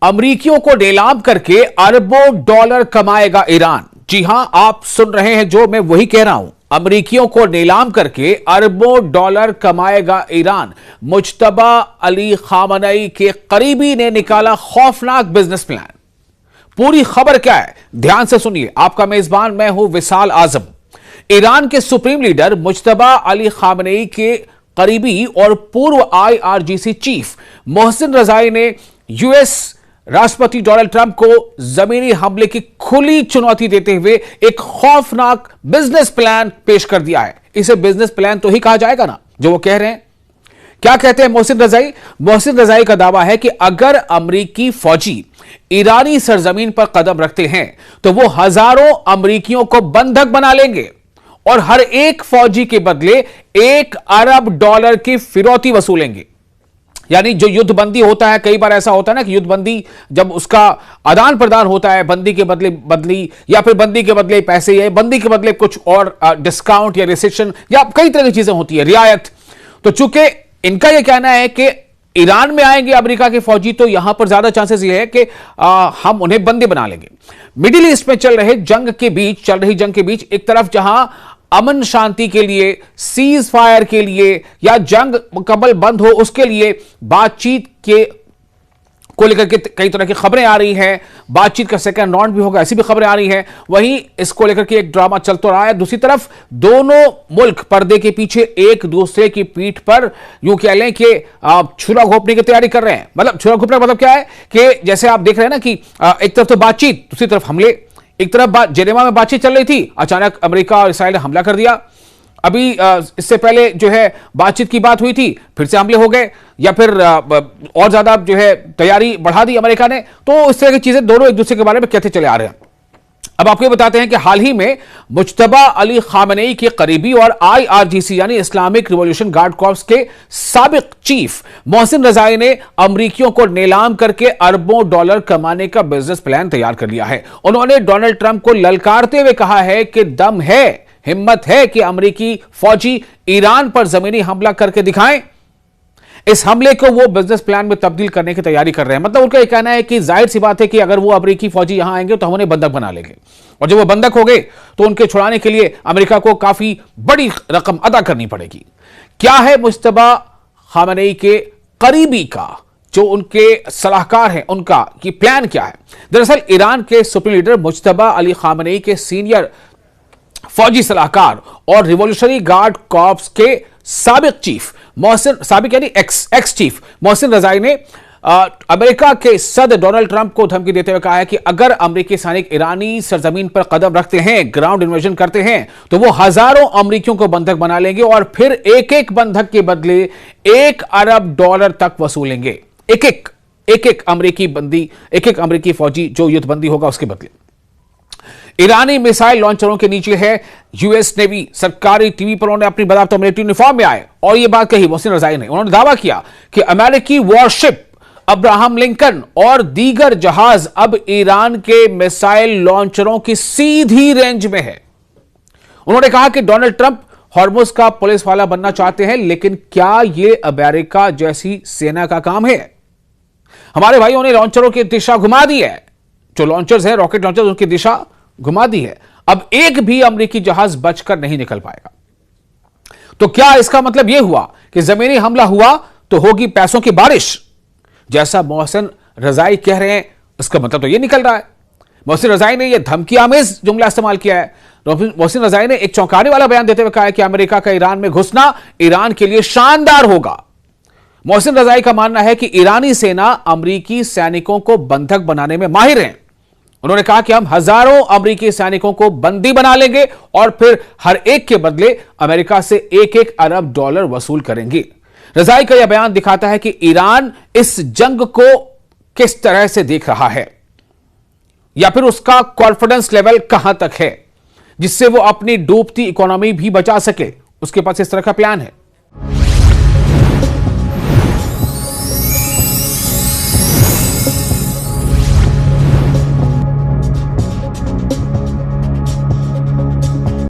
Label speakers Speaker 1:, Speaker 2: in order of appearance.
Speaker 1: अमरीकियों को नीलाम करके अरबों डॉलर कमाएगा ईरान। जी हां, आप सुन रहे हैं जो मैं वही कह रहा हूं। अमरीकियों को नीलाम करके अरबों डॉलर कमाएगा ईरान। मुज्तबा अली खामनेई के करीबी ने निकाला खौफनाक बिजनेस प्लान। पूरी खबर क्या है, ध्यान से सुनिए। आपका मेजबान मैं हूं विशाल आजम। ईरान के supreme leader Mojtaba Ali Khamenei के करीबी और पूर्व IRGC चीफ मोहसिन रजाई ने यूएस राष्ट्रपति डोनाल्ड ट्रंप को जमीनी हमले की खुली चुनौती देते हुए एक खौफनाक बिजनेस प्लान पेश कर दिया है। इसे बिजनेस प्लान तो ही कहा जाएगा ना, जो वो कह रहे हैं। क्या कहते हैं मोहसिन रजाई? मोहसिन रजाई का दावा है कि अगर अमरीकी फौजी ईरानी सरजमीन पर कदम रखते हैं तो वो हजारों अमरीकियों को बंधक बना लेंगे और हर एक फौजी के बदले $1 अरब की फिरौती वसूलेंगे। यानी जो युद्ध बंदी होता है, कई बार ऐसा होता है ना कि युद्ध बंदी जब उसका आदान प्रदान होता है, बंदी के बदले बदली या फिर बंदी के बदले पैसे या बंदी के बदले कुछ और डिस्काउंट या रिसेशन या कई तरह की चीजें होती है, रियायत। तो चूंकि इनका यह कहना है कि ईरान में आएंगे अमेरिका के फौजी तो यहां पर ज्यादा चांसेस ये है कि हम उन्हें बंदी बना लेंगे। मिडिल ईस्ट में चल रही जंग के बीच एक तरफ जहां अमन शांति के लिए, सीज फायर के लिए या जंग मुकम्मल बंद हो उसके लिए बातचीत को लेकर के कई तरह की खबरें आ रही हैं। बातचीत का सेकंड राउंड भी होगा, ऐसी भी खबरें आ रही हैं। वहीं इसको लेकर के एक ड्रामा चल तो रहा है। दूसरी तरफ दोनों मुल्क पर्दे के पीछे एक दूसरे की पीठ पर यूं कह लें कि छुरा घोंपने की तैयारी कर रहे हैं। मतलब छुरा घोंपने का मतलब क्या है कि जैसे आप देख रहे हैं ना कि एक तरफ तो बातचीत, दूसरी तरफ हमले। एक तरफ जेनेवा में बातचीत चल रही थी, अचानक अमेरिका और इसराइल ने हमला कर दिया। अभी इससे पहले जो है बातचीत की बात हुई थी, फिर से हमले हो गए या फिर और ज्यादा जो है तैयारी बढ़ा दी अमेरिका ने। तो इस तरह की चीजें दोनों एक दूसरे के बारे में कहते चले आ रहे हैं। अब आपको बताते हैं कि हाल ही में मुज्तबा अली खामनेई के करीबी और IRGC यानी इस्लामिक रिवॉल्यूशन गार्ड कॉर्प्स के साबिक चीफ मोहसिन रजाई ने अमरीकियों को नीलाम करके अरबों डॉलर कमाने का बिजनेस प्लान तैयार कर लिया है। उन्होंने डोनाल्ड ट्रंप को ललकारते हुए कहा है कि दम है, हिम्मत है कि अमरीकी फौजी ईरान पर जमीनी हमला करके दिखाएं। इस हमले को वो बिजनेस प्लान में तब्दील करने की तैयारी कर रहे हैं। मतलब उनका यह कहना है कि जाहिर सी बात है कि अगर वो अमरीकी फौजी यहां आएंगे तो हम उन्हें बंधक बना लेंगे और जब वो बंधक हो गए तो उनके छुड़ाने के लिए अमेरिका को काफी बड़ी रकम अदा करनी पड़ेगी। क्या है मुज्तबा खामनेई के करीबी का, जो उनके सलाहकार हैं, उनका ये प्लान क्या है? दरअसल ईरान के supreme leader Mojtaba Ali Khamenei के सीनियर फौजी सलाहकार और रिवॉल्यूशनरी गार्ड कॉर्प्स के साबिक चीफ साबिक यानी एक्स चीफ मोहसिन रजाई ने अमेरिका के सदर डोनाल्ड ट्रंप को धमकी देते हुए कहा है कि अगर अमेरिकी सैनिक ईरानी सरजमीन पर कदम रखते हैं, ग्राउंड इन्वेजन करते हैं, तो वो हजारों अमरीकियों को बंधक बना लेंगे और फिर एक एक बंधक के बदले $1 अरब तक वसूलेंगे। एक एक अमरीकी फौजी जो युद्धबंदी होगा उसके बदले। ईरानी मिसाइल लॉन्चरों के नीचे है यूएस नेवी। सरकारी टीवी पर उन्होंने अपनी बदावत मिलिट्री यूनिफॉर्म में आए और यह बात कही मोहसिन रजाई ने। उन्होंने दावा किया कि अमेरिकी वॉरशिप अब्राहम लिंकन और दीगर जहाज अब ईरान के मिसाइल लॉन्चरों की सीधी रेंज में है। उन्होंने कहा कि डोनाल्ड ट्रंप हॉर्मुज का पुलिस वाला बनना चाहते हैं, लेकिन क्या यह अमेरिका जैसी सेना का काम है? हमारे भाइयों ने लॉन्चरों की दिशा घुमा दी है। जो लॉन्चर्स हैं, रॉकेट लॉन्चर्स, उनकी दिशा घुमा दी है। अब एक भी अमेरिकी जहाज बचकर नहीं निकल पाएगा। तो क्या इसका मतलब यह हुआ कि जमीनी हमला हुआ तो होगी पैसों की बारिश, जैसा मोहसिन रजाई कह रहे हैं? इसका मतलब तो यह निकल रहा है। मोहसिन रजाई ने यह धमकी आमेज जुमला इस्तेमाल किया है। मोहसिन रजाई ने एक चौंकाने वाला बयान देते हुए कहा है कि अमेरिका का ईरान में घुसना ईरान के लिए शानदार होगा। मोहसिन रजाई का मानना है कि ईरानी सेना अमेरिकी सैनिकों को बंधक बनाने में माहिर है। उन्होंने कहा कि हम हजारों अमेरिकी सैनिकों को बंदी बना लेंगे और फिर हर एक के बदले अमेरिका से $1 अरब वसूल करेंगे। रजाई का यह बयान दिखाता है कि ईरान इस जंग को किस तरह से देख रहा है या फिर उसका कॉन्फिडेंस लेवल कहां तक है, जिससे वो अपनी डूबती इकोनॉमी भी बचा सके। उसके पास इस तरह का प्लान है।